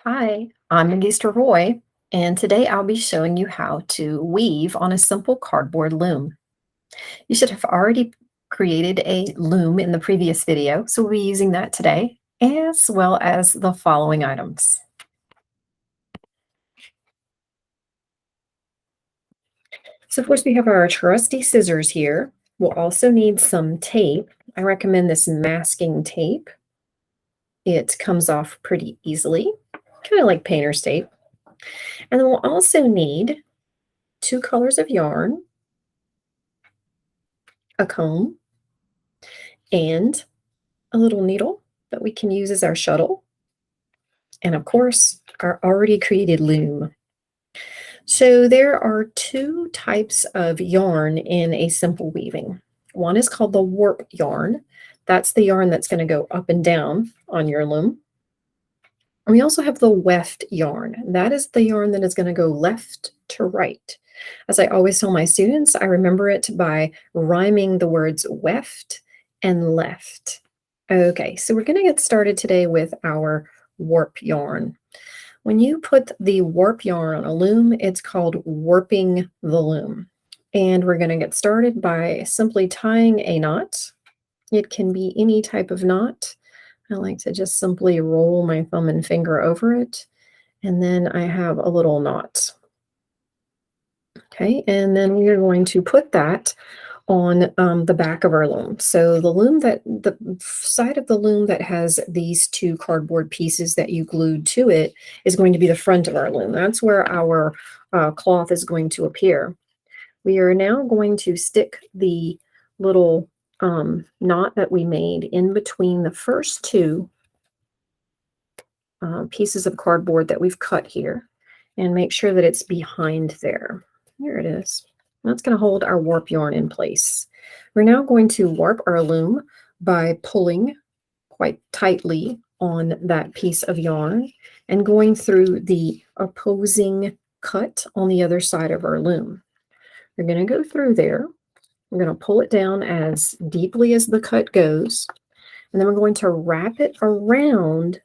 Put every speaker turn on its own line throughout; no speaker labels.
Hi, I'm Magister Roy, and today I'll be showing you how to weave on a simple cardboard loom. You should have already created a loom in the previous video, so we'll be using that today, as well as the following items. So first we have our trusty scissors here. We'll also need some tape. I recommend this masking tape. It comes off pretty easily, kind of like painter's tape. And then we'll also need two colors of yarn, a comb, and a little needle that we can use as our shuttle, and of course, our already created loom. So there are two types of yarn in a simple weaving. One is called the warp yarn. That's the yarn that's going to go up and down on your loom. And we also have the weft yarn. That is the yarn that is going to go left to right. As I always tell my students, I remember it by rhyming the words weft and left. Okay, so we're going to get started today with our warp yarn. When you put the warp yarn on a loom, it's called warping the loom. And we're going to get started by simply tying a knot. It can be any type of knot. I like to just simply roll my thumb and finger over it, and then I have a little knot. Okay, and then we are going to put that on the back of our loom. So the side of the loom that has these two cardboard pieces that you glued to it is going to be the front of our loom. That's where our cloth is going to appear. We are now going to stick the little knot that we made in between the first two pieces of cardboard that we've cut here, and make sure that it's behind there. Here it is. That's going to hold our warp yarn in place. We're now going to warp our loom by pulling quite tightly on that piece of yarn and going through the opposing cut on the other side of our loom. We're going to go through there. We're going to pull it down as deeply as the cut goes, and then we're going to wrap it around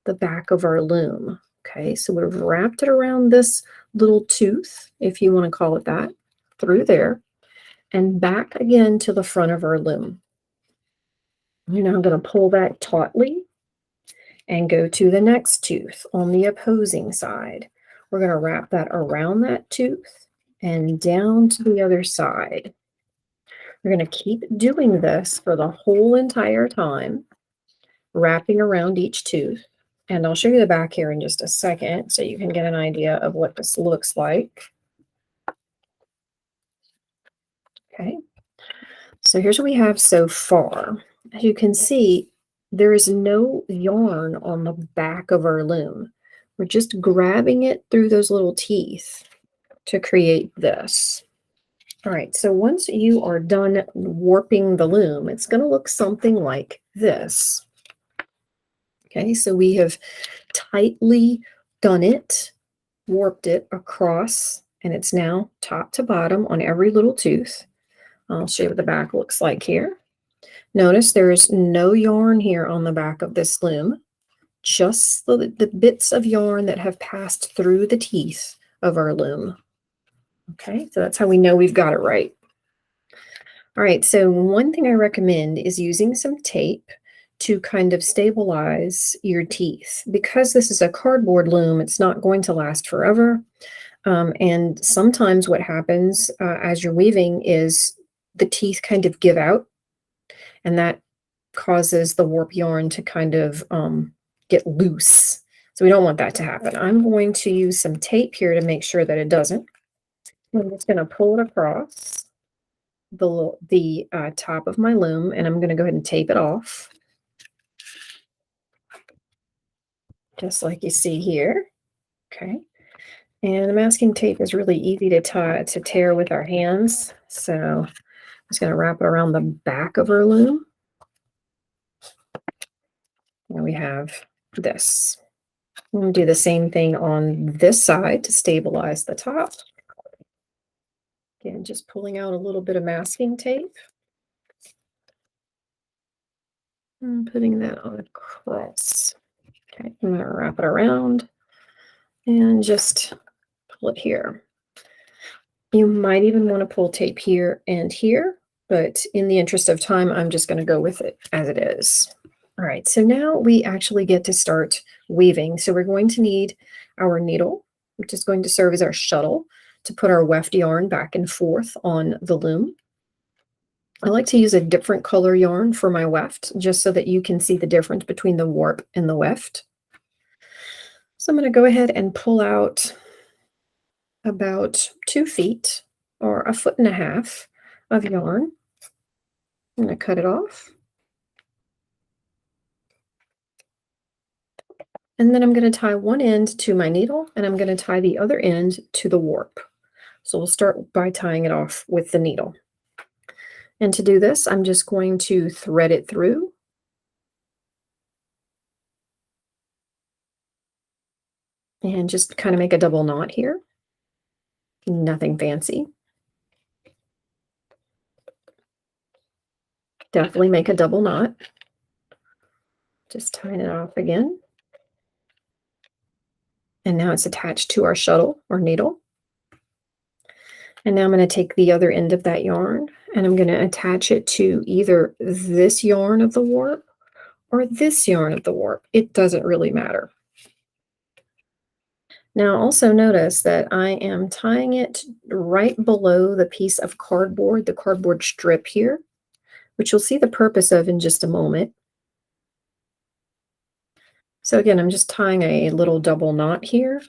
the back of our loom. Okay, so we've wrapped it around this little tooth, if you want to call it that, through there, and back again to the front of our loom. You're now going to pull that tautly and go to the next tooth on the opposing side. We're going to wrap that around that tooth and down to the other side. We're going to keep doing this for the whole entire time, wrapping around each tooth. And I'll show you the back here in just a second so you can get an idea of what this looks like. Okay, so here's what we have so far. As you can see, there is no yarn on the back of our loom. We're just grabbing it through those little teeth to create this. All right, so once you are done warping the loom, it's going to look something like this. Okay, so we have tightly done it, warped it across, and it's now top to bottom on every little tooth. I'll show you what the back looks like here. Notice there is no yarn here on the back of this loom, just the bits of yarn that have passed through the teeth of our loom. Okay, so that's how we know we've got it right. All right, so one thing I recommend is using some tape to kind of stabilize your teeth. Because this is a cardboard loom, it's not going to last forever. And sometimes what happens as you're weaving is the teeth kind of give out, and that causes the warp yarn to kind of get loose. So we don't want that to happen. I'm going to use some tape here to make sure that it doesn't. I'm just going to pull it across the top of my loom, and I'm going to go ahead and tape it off, just like you see here. Okay, and the masking tape is really easy to tear with our hands, so I'm just going to wrap it around the back of our loom. Now we have this. I'm going to do the same thing on this side to stabilize the top. Again, just pulling out a little bit of masking tape and putting that on across. Okay, I'm going to wrap it around and just pull it here. You might even want to pull tape here and here, but in the interest of time, I'm just going to go with it as it is. All right, so now we actually get to start weaving. So we're going to need our needle, which is going to serve as our shuttle to put our weft yarn back and forth on the loom. I like to use a different color yarn for my weft, just so that you can see the difference between the warp and the weft. So I'm going to go ahead and pull out about 2 feet or 1.5 feet of yarn. I'm going to cut it off. And then I'm going to tie one end to my needle and I'm going to tie the other end to the warp. So we'll start by tying it off with the needle. And to do this, I'm just going to thread it through. And just kind of make a double knot here. Nothing fancy. Definitely make a double knot. Just tying it off again. And now it's attached to our shuttle or needle. And now I'm going to take the other end of that yarn and I'm going to attach it to either this yarn of the warp or this yarn of the warp. It doesn't really matter. Now also notice that I am tying it right below the piece of cardboard, the cardboard strip here, which you'll see the purpose of in just a moment. So again, I'm just tying a little double knot here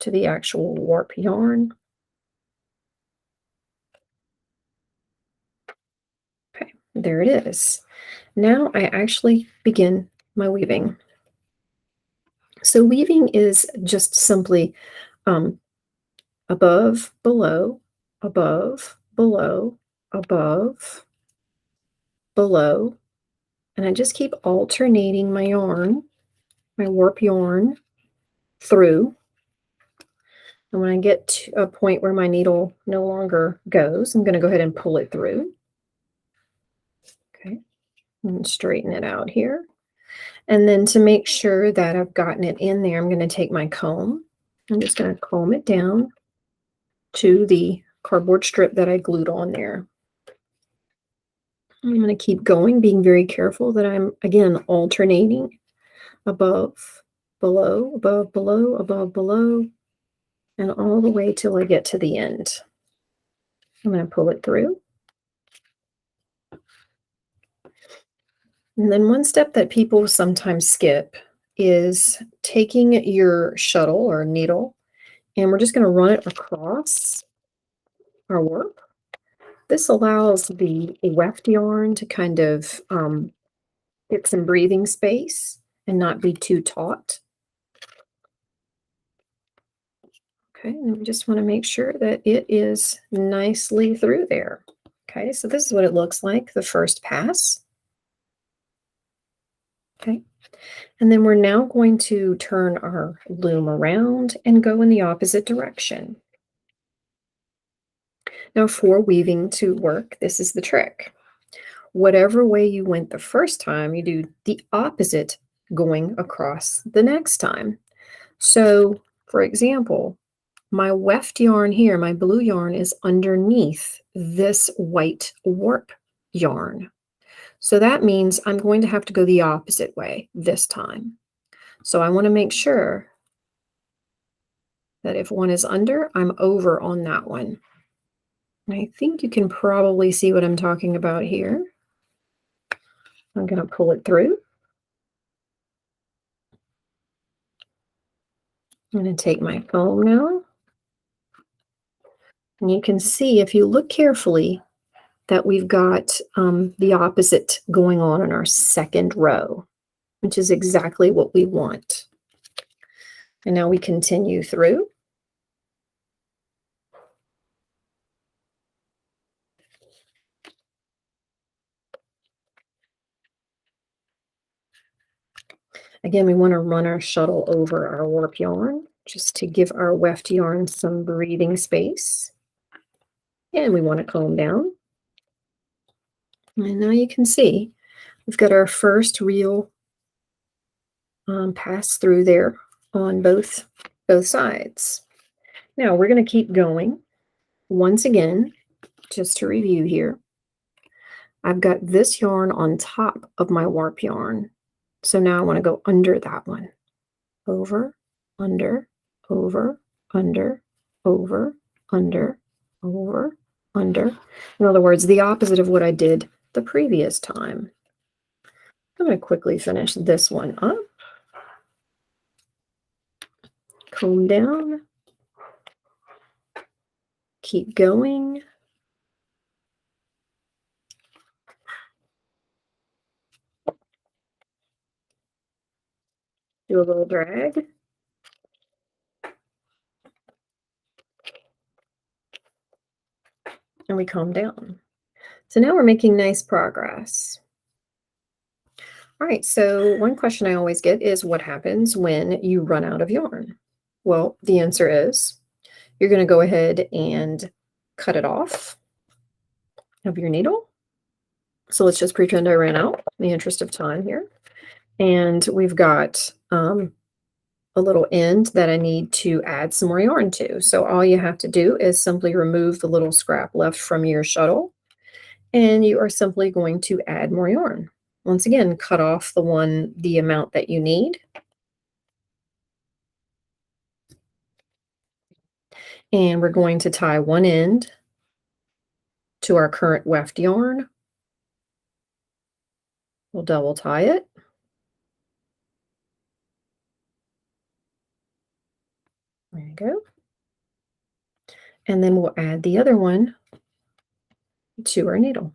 to the actual warp yarn. Okay, there it is. Now I actually begin my weaving. So weaving is just simply above, below, above, below, above, below, and I just keep alternating my yarn, my warp yarn through. And when I get to a point where my needle no longer goes, I'm going to go ahead and pull it through. Okay, and straighten it out here. And then to make sure that I've gotten it in there, I'm going to take my comb. I'm just going to comb it down to the cardboard strip that I glued on there. I'm going to keep going, being very careful that I'm, again, alternating above, below, above, below, above, below, and all the way till I get to the end. I'm going to pull it through. And then one step that people sometimes skip is taking your shuttle or needle, and we're just going to run it across our warp. This allows the weft yarn to kind of get some breathing space and not be too taut. Okay, and we just want to make sure that it is nicely through there. Okay, so this is what it looks like the first pass. Okay, and then we're now going to turn our loom around and go in the opposite direction. Now for weaving to work, this is the trick. Whatever way you went the first time, you do the opposite going across the next time. So, for example, my weft yarn here, my blue yarn, is underneath this white warp yarn. So that means I'm going to have to go the opposite way this time. So I want to make sure that if one is under, I'm over on that one. And I think you can probably see what I'm talking about here. I'm going to pull it through. I'm going to take my foam now. And you can see, if you look carefully, that we've got the opposite going on in our second row, which is exactly what we want. And now we continue through. Again, we want to run our shuttle over our warp yarn just to give our weft yarn some breathing space. And we want to comb down. And now you can see we've got our first real pass through there on both both sides. Now we're going to keep going. Once again, just to review here, I've got this yarn on top of my warp yarn. So now I want to go under that one. Over, under, over, under, over, under, over, under. In other words, the opposite of what I did the previous time. I'm going to quickly finish this one up. Comb down. Keep going. Do a little drag. And we comb down. So now we're making nice progress. All right, so one question I always get is what happens when you run out of yarn? Well, the answer is you're going to go ahead and cut it off of your needle. So let's just pretend I ran out in the interest of time here. And we've got a little end that I need to add some more yarn to. So all you have to do is simply remove the little scrap left from your shuttle, and you are simply going to add more yarn. Once again, cut off the amount that you need. And we're going to tie one end to our current weft yarn. We'll double tie it. There you go. And then we'll add the other one to our needle.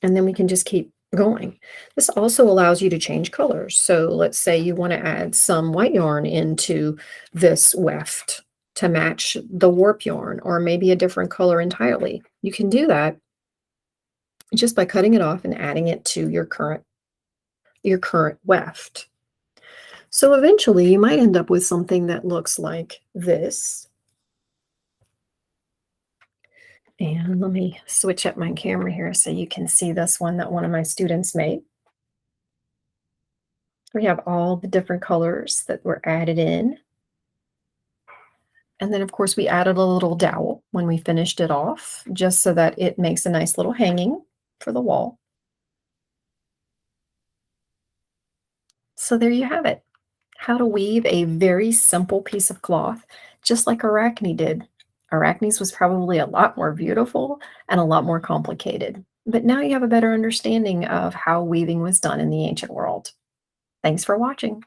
And then we can just keep going. This also allows you to change colors. So let's say you want to add some white yarn into this weft to match the warp yarn, or maybe a different color entirely. You can do that just by cutting it off and adding it to your current weft. So eventually you might end up with something that looks like this. And let me switch up my camera here so you can see this one that one of my students made. We have all the different colors that were added in. And then, of course, we added a little dowel when we finished it off, just so that it makes a nice little hanging for the wall. So there you have it. How to weave a very simple piece of cloth, just like Arachne did. Arachne's was probably a lot more beautiful and a lot more complicated. But now you have a better understanding of how weaving was done in the ancient world. Thanks for watching.